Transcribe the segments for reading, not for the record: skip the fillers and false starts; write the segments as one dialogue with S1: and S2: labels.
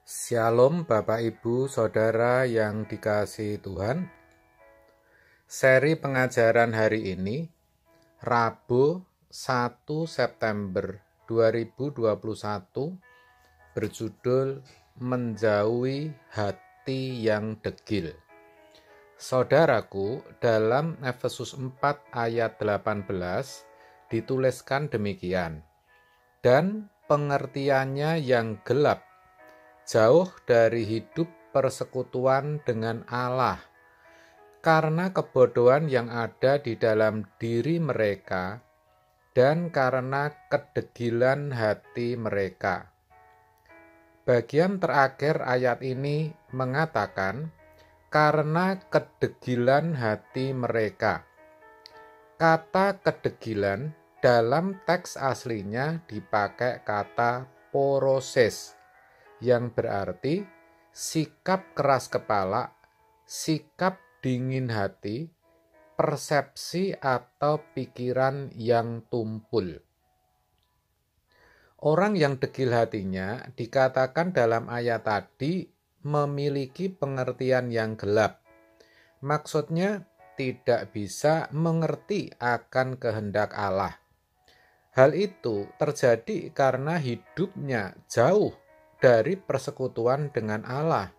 S1: Shalom Bapak Ibu Saudara yang dikasihi Tuhan. Seri pengajaran hari ini Rabu 1 September 2021 berjudul Menjauhi Hati yang Degil. Saudaraku, dalam Efesus 4 ayat 18 dituliskan demikian, dan pengertiannya yang gelap jauh dari hidup persekutuan dengan Allah, karena kebodohan yang ada di dalam diri mereka dan karena kedegilan hati mereka. Bagian terakhir ayat ini mengatakan, karena kedegilan hati mereka. Kata kedegilan dalam teks aslinya dipakai kata poroses, yang berarti sikap keras kepala, sikap dingin hati, persepsi atau pikiran yang tumpul. Orang yang degil hatinya dikatakan dalam ayat tadi memiliki pengertian yang gelap. Maksudnya tidak bisa mengerti akan kehendak Allah. Hal itu terjadi karena hidupnya jauh dari persekutuan dengan Allah,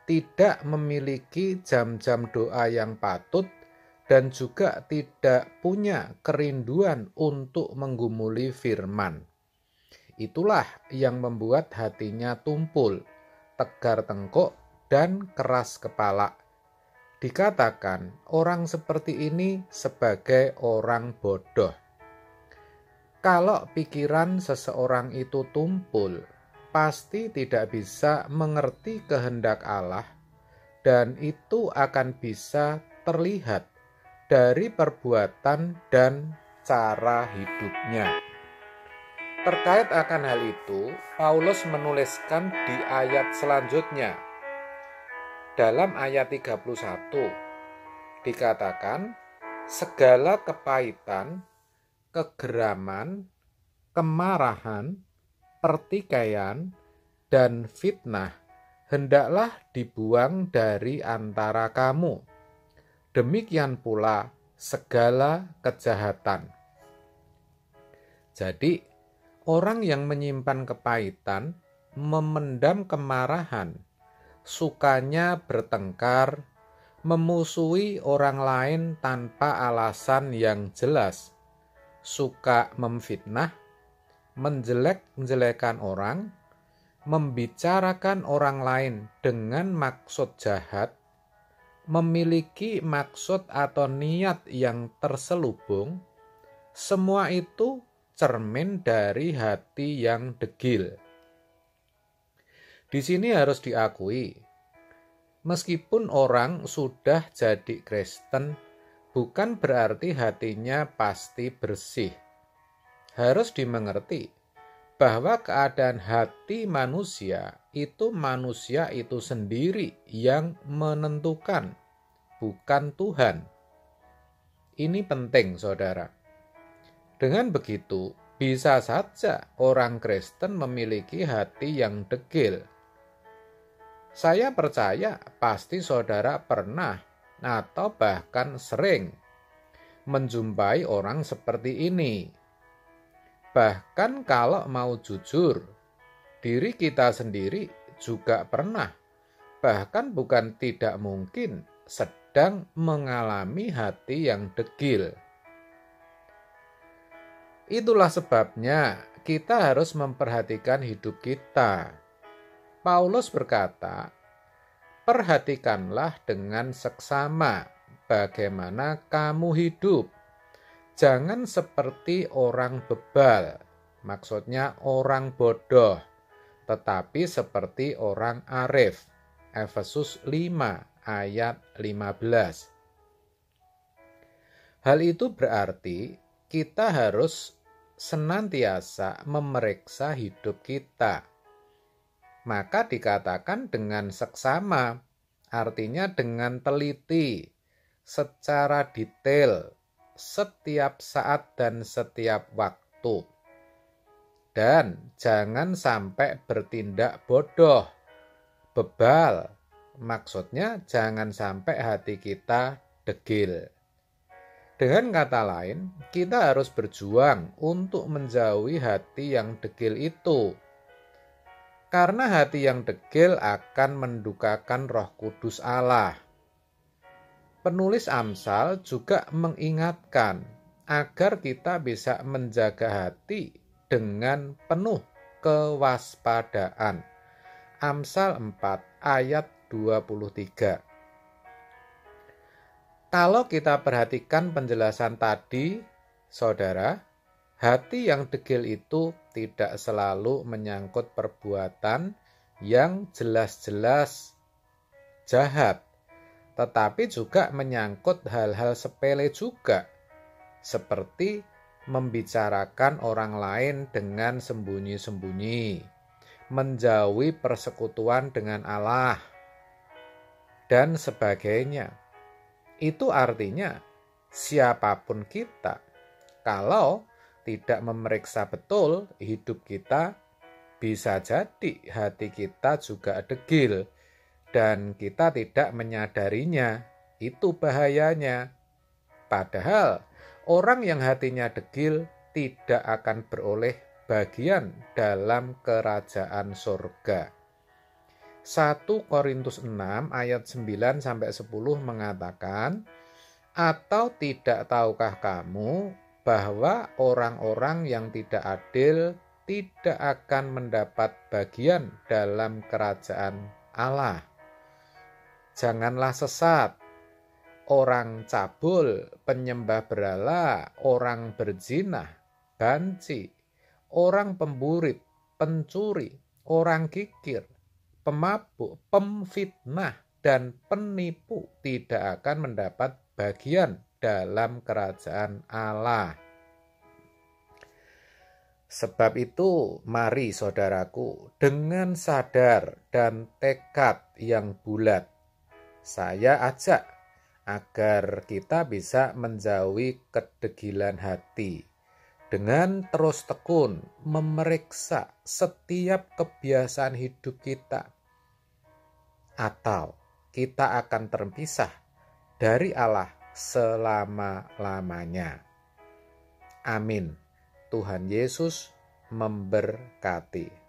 S1: tidak memiliki jam-jam doa yang patut, dan juga tidak punya kerinduan untuk menggumuli firman. Itulah yang membuat hatinya tumpul, tegar tengkuk, dan keras kepala. Dikatakan orang seperti ini sebagai orang bodoh. Kalau pikiran seseorang itu tumpul, pasti tidak bisa mengerti kehendak Allah, dan itu akan bisa terlihat dari perbuatan dan cara hidupnya. Terkait akan hal itu, Paulus menuliskan di ayat selanjutnya. Dalam ayat 31 dikatakan, segala kepahitan, kegeraman, kemarahan, pertikaian, dan fitnah hendaklah dibuang dari antara kamu. Demikian pula segala kejahatan. Jadi, orang yang menyimpan kepahitan, memendam kemarahan, sukanya bertengkar, memusuhi orang lain tanpa alasan yang jelas, suka memfitnah, menjelek-jelekan orang, membicarakan orang lain dengan maksud jahat, memiliki maksud atau niat yang terselubung, semua itu cermin dari hati yang degil. Di sini harus diakui, meskipun orang sudah jadi Kristen, bukan berarti hatinya pasti bersih. Harus dimengerti bahwa keadaan hati manusia itu sendiri yang menentukan, bukan Tuhan. Ini penting, saudara. Dengan begitu, bisa saja orang Kristen memiliki hati yang degil. Saya percaya pasti saudara pernah atau bahkan sering menjumpai orang seperti ini. Bahkan kalau mau jujur, diri kita sendiri juga pernah, bahkan bukan tidak mungkin, sedang mengalami hati yang degil. Itulah sebabnya kita harus memperhatikan hidup kita. Paulus berkata, perhatikanlah dengan seksama bagaimana kamu hidup. Jangan seperti orang bebal, maksudnya orang bodoh, tetapi seperti orang arif. Efesus 5 ayat 15. Hal itu berarti kita harus senantiasa memeriksa hidup kita. Maka dikatakan dengan seksama, artinya dengan teliti, secara detail, setiap saat dan setiap waktu. Dan jangan sampai bertindak bodoh bebal. Maksudnya jangan sampai hati kita degil. Dengan kata lain, kita harus berjuang untuk menjauhi hati yang degil itu. Karena hati yang degil akan mendukakan Roh Kudus Allah. Penulis Amsal juga mengingatkan agar kita bisa menjaga hati dengan penuh kewaspadaan. Amsal 4 ayat 23. Kalau kita perhatikan penjelasan tadi, saudara, hati yang degil itu tidak selalu menyangkut perbuatan yang jelas-jelas jahat, tetapi juga menyangkut hal-hal sepele juga, seperti membicarakan orang lain dengan sembunyi-sembunyi, menjauhi persekutuan dengan Allah, dan sebagainya. Itu artinya siapapun kita, kalau tidak memeriksa betul hidup kita, bisa jadi hati kita juga degil dan kita tidak menyadarinya. Itu bahayanya. Padahal orang yang hatinya degil tidak akan beroleh bagian dalam kerajaan surga. 1 Korintus 6 ayat 9-10 mengatakan, atau tidak tahukah kamu bahwa orang-orang yang tidak adil tidak akan mendapat bagian dalam kerajaan Allah? Janganlah sesat. Orang cabul, penyembah berhala, orang berzina, banci, orang pemburit, pencuri, orang kikir, pemabuk, pemfitnah, dan penipu tidak akan mendapat bagian dalam kerajaan Allah. Sebab itu, mari saudaraku, dengan sadar dan tekad yang bulat, saya ajak agar kita bisa menjauhi kedegilan hati dengan terus tekun memeriksa setiap kebiasaan hidup kita, atau kita akan terpisah dari Allah selama-lamanya. Amin. Tuhan Yesus memberkati.